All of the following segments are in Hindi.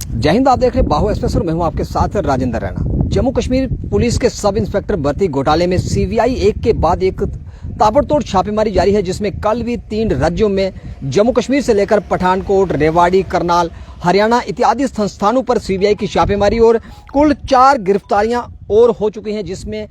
जय हिंद। आप देख रहे बाहु एक्सप्रेस और मैं हूं आपके साथ राजेंद्र रैना। जम्मू कश्मीर पुलिस के सब इंस्पेक्टर भर्ती घोटाले में सीबीआई एक के बाद एक ताबड़तोड़ छापेमारी जारी है, जिसमें कल भी 3 राज्यों में जम्मू कश्मीर से लेकर पठानकोट, रेवाड़ी, करनाल, हरियाणा इत्यादि संस्थानों पर सीबीआई की छापेमारी और कुल 4 गिरफ्तारियां और हो चुकी हैं, जिसमें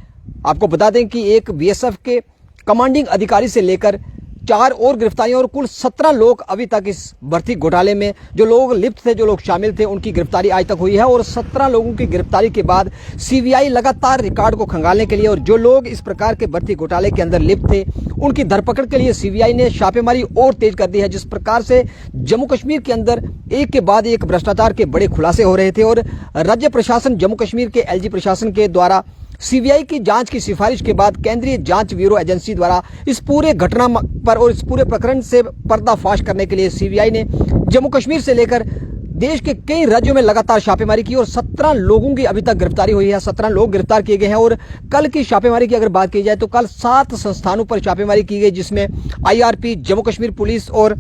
आपको बता दें कि एक बीएसएफ के कमांडिंग अधिकारी से लेकर 4 और गिरफ्तारियां और कुल 17 लोग अभी तक इस भर्ती घोटाले में जो लोग लिप्त थे, जो लोग शामिल थे, उनकी गिरफ्तारी आज तक हुई है। और 17 लोगों की गिरफ्तारी के बाद सीबीआई लगातार रिकॉर्ड को खंगालने के लिए और जो लोग इस प्रकार के भर्ती घोटाले के अंदर लिप्त थे उनकी धरपकड़ के लिए सीबीआई ने छापेमारी और तेज कर दी है। जिस प्रकार से जम्मू कश्मीर के अंदर एक के बाद एक भ्रष्टाचार के बड़े खुलासे हो रहे थे और राज्य प्रशासन, जम्मू कश्मीर के एलजी प्रशासन के द्वारा सीबीआई की जांच की सिफारिश के बाद केंद्रीय जांच ब्यूरो एजेंसी द्वारा इस पूरे घटना पर और इस पूरे प्रकरण से पर्दाफाश करने के लिए सीबीआई ने जम्मू कश्मीर से लेकर देश के कई राज्यों में लगातार छापेमारी की और 17 लोगों की अभी तक गिरफ्तारी हुई है। 17 लोग गिरफ्तार किए गए हैं। और कल की छापेमारी की अगर बात की जाए तो कल 7 संस्थानों पर छापेमारी की गई, जिसमें आईआरपी, जम्मू कश्मीर पुलिस और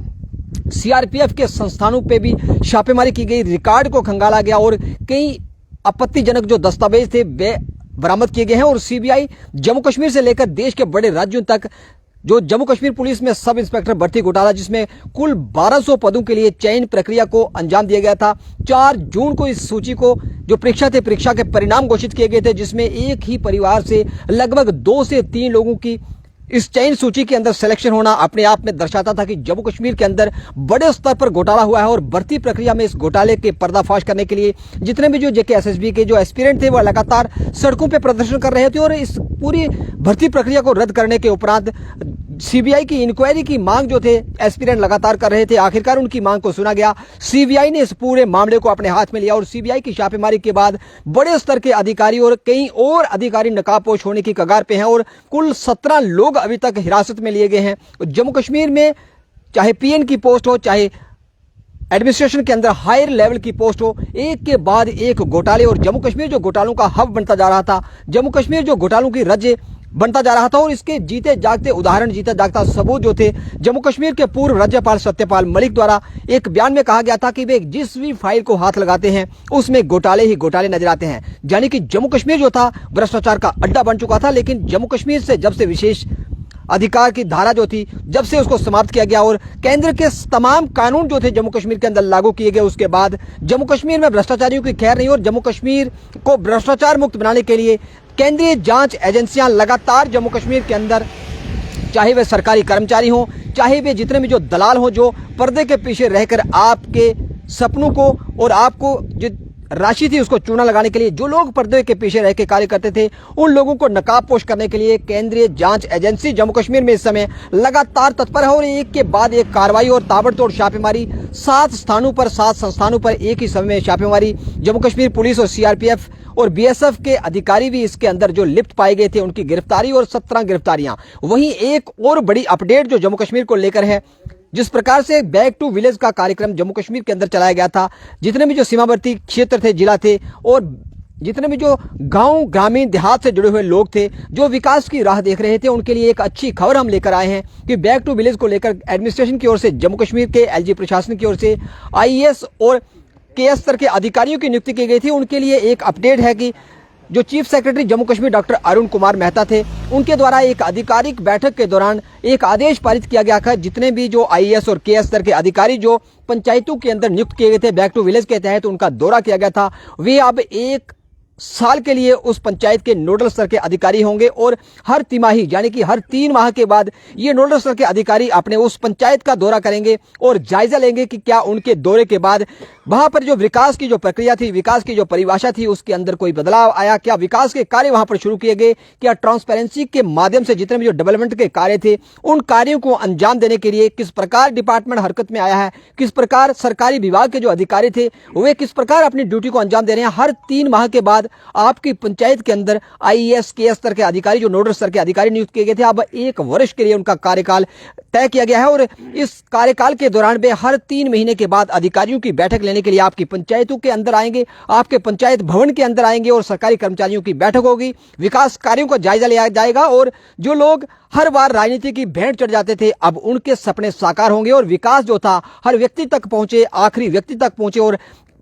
सीआरपीएफ के संस्थानों पर भी छापेमारी की गई। रिकॉर्ड को खंगाला गया और कई आपत्तिजनक जो दस्तावेज थे वे बरामद किए गए हैं। और सीबीआई जम्मू कश्मीर से लेकर देश के बड़े राज्यों तक जो जम्मू कश्मीर पुलिस में सब इंस्पेक्टर भर्ती घोटाला, जिसमें कुल 1200 पदों के लिए चयन प्रक्रिया को अंजाम दिया गया था। 4 जून को इस सूची को जो परीक्षा के परिणाम घोषित किए गए थे, जिसमें एक ही परिवार से लगभग 2 से 3 लोगों की इस चयन सूची के अंदर सिलेक्शन होना अपने आप में दर्शाता था कि जम्मू कश्मीर के अंदर बड़े स्तर पर घोटाला हुआ है। और भर्ती प्रक्रिया में इस घोटाले के पर्दाफाश करने के लिए जितने भी जो जेकेएसएसबी के जो एस्पिरेंट थे वो लगातार सड़कों पर प्रदर्शन कर रहे थे और इस पूरी भर्ती प्रक्रिया को रद्द करने के उपरांत सीबीआई की इंक्वायरी की मांग जो थे एस्पिरेंट लगातार कर रहे थे। आखिरकार उनकी मांग को सुना गया। सीबीआई ने इस पूरे मामले को अपने हाथ में लिया और सीबीआई की छापेमारी के बाद बड़े स्तर के अधिकारी और कई और अधिकारी नकाबपोश होने की कगार पे हैं और कुल 17 लोग अभी तक हिरासत में लिए गए हैं। जम्मू कश्मीर में चाहे पीएन की पोस्ट हो, चाहे एडमिनिस्ट्रेशन के अंदर हायर लेवल की पोस्ट हो, एक के बाद एक घोटाले और जम्मू कश्मीर जो घोटालों का हब बनता जा रहा था, जम्मू कश्मीर जो घोटालों की राज्य बनता जा रहा था। और इसके जीते जागते उदाहरण, जीते जागता सबूत जो थे, जम्मू कश्मीर के पूर्व राज्यपाल सत्यपाल मलिक द्वारा एक बयान में कहा गया था कि वे जिस भी फाइल को हाथ लगाते हैं उसमें घोटाले ही घोटाले नजर आते हैं। यानी कि जम्मू कश्मीर जो था भ्रष्टाचार का अड्डा बन चुका था। लेकिन जम्मू कश्मीर से जब से विशेष अधिकार की धारा जो थी, जब से उसको समाप्त किया गया और केंद्र के तमाम कानून जो थे जम्मू कश्मीर के अंदर लागू किए गए, उसके बाद जम्मू कश्मीर में भ्रष्टाचारियों की खैर नहीं। और जम्मू कश्मीर को भ्रष्टाचार मुक्त बनाने के लिए केंद्रीय जांच एजेंसियां लगातार जम्मू कश्मीर के अंदर, चाहे वे सरकारी कर्मचारी हों, चाहे वे जितने भी जो दलाल हों, जो पर्दे के पीछे रहकर आपके सपनों को और आपको जो राशि थी उसको चूना लगाने के लिए जो लोग पर्दे के पीछे रह के कार्य करते थे, उन लोगों को नकाबपोश करने के लिए केंद्रीय जांच एजेंसी जम्मू कश्मीर में इस समय लगातार तत्पर है। और एक के बाद एक कार्रवाई और ताबड़तोड़ छापेमारी 7 स्थानों पर, 7 संस्थानों पर एक ही समय में छापेमारी। जम्मू कश्मीर पुलिस और सीआरपीएफ और बीएसएफ के अधिकारी भी इसके अंदर जो लिप्त पाए गए थे, उनकी गिरफ्तारी और 17 गिरफ्तारियां। वहीं एक और बड़ी अपडेट जो जम्मू कश्मीर को लेकर है, जिस प्रकार से बैक टू विलेज का कार्यक्रम जम्मू कश्मीर के अंदर चलाया गया था, जितने भी जो सीमावर्ती क्षेत्र थे, जिला थे और जितने भी जो गांव, ग्रामीण, देहात से जुड़े हुए लोग थे जो विकास की राह देख रहे थे, उनके लिए एक अच्छी खबर हम लेकर आए हैं कि बैक टू विलेज को लेकर एडमिनिस्ट्रेशन की ओर से, जम्मू कश्मीर के एलजी प्रशासन की ओर से आईएएस और केएस स्तर के अधिकारियों की नियुक्ति की गई थी। उनके लिए एक अपडेट है कि जो chief secretary Jammu Kashmir doctor Arun Kumar Mehta थे, उनके द्वारा एक आधिकारिक बैठक के दौरान एक आदेश पारित किया गया था। जितने भी जो आईएएस और केएस स्तर के अधिकारी जो पंचायतों के अंदर नियुक्त किए गए थे, बैक टू विलेज के तहत उनका दौरा किया गया था, वे अब 1 साल के लिए उस पंचायत के नोडल स्तर के अधिकारी होंगे और हर तिमाही यानी कि हर 3 माह के बाद ये नोडल स्तर के अधिकारी अपने उस पंचायत का दौरा करेंगे और जायजा लेंगे कि क्या उनके दौरे के बाद वहां पर जो विकास की जो प्रक्रिया थी, विकास की जो परिभाषा थी, उसके अंदर कोई बदलाव आया, क्या विकास के कार्य वहां पर शुरू किए गए, क्या ट्रांसपेरेंसी के माध्यम से जितने भी जो डेवलपमेंट के कार्य थे उन कार्यों को अंजाम देने के लिए किस प्रकार डिपार्टमेंट हरकत में आया है, किस प्रकार सरकारी विभाग के जो अधिकारी थे वे किस प्रकार अपनी ड्यूटी को अंजाम दे रहे हैं। हर 3 माह के बाद आपकी पंचायत के अंदर आईएएस के स्तर के अधिकारी, जो नोडल स्तर के अधिकारी नियुक्त किए गए थे, अब 1 वर्ष के लिए उनका कार्यकाल तय किया गया है। और इस कार्यकाल के दौरान वे हर 3 महीने के बाद अधिकारियों की बैठक लेने के लिए आपकी पंचायतों के अंदर आएंगे, आपके पंचायत भवन के अंदर आएंगे और सरकारी कर्मचारियों की बैठक होगी, विकास कार्यों का जायजा लिया जाएगा। और जो लोग हर बार राजनीति की भेंट चढ़ जाते थे, अब उनके सपने साकार होंगे और विकास जो था हर व्यक्ति तक पहुंचे, आखिरी व्यक्ति तक पहुंचे और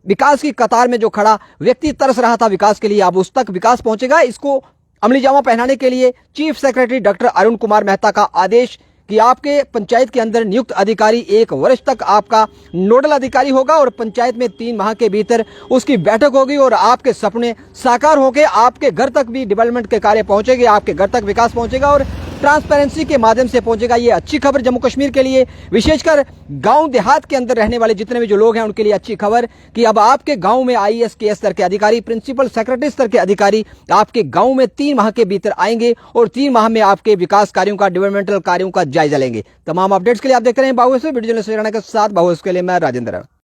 विकास की कतार में जो खड़ा व्यक्ति तरस रहा था विकास के लिए, अब उस तक विकास पहुंचेगा। इसको अमली जामा पहनाने के लिए chief secretary doctor Arun Kumar Mehta का आदेश कि आपके पंचायत के अंदर नियुक्त अधिकारी 1 वर्ष तक आपका नोडल अधिकारी होगा और पंचायत में 3 माह के भीतर उसकी बैठक होगी और आपके सपने साकार होंगे, आपके घर तक भी डेवलपमेंट के कार्य पहुंचेंगे, आपके घर तक विकास पहुंचेगा और ट्रांसपेरेंसी के माध्यम से पहुंचेगा। ये अच्छी खबर जम्मू कश्मीर के लिए, विशेषकर गांव देहात के अंदर रहने वाले जितने भी जो लोग हैं उनके लिए अच्छी खबर कि अब आपके गांव में IAS KS स्तर के अधिकारी, प्रिंसिपल सेक्रेटरी स्तर के अधिकारी आपके गांव में 3 माह के भीतर आएंगे और 3 माह में आपके विकास कार्यों का, डेवलपमेंटल कार्यों का जायजा लेंगे। तमाम अपडेट्स के लिए आप देखते रहे बाबू वीडियो जर्नलिस्ट के साथ। बाबू के लिए मैं राजेंद्र।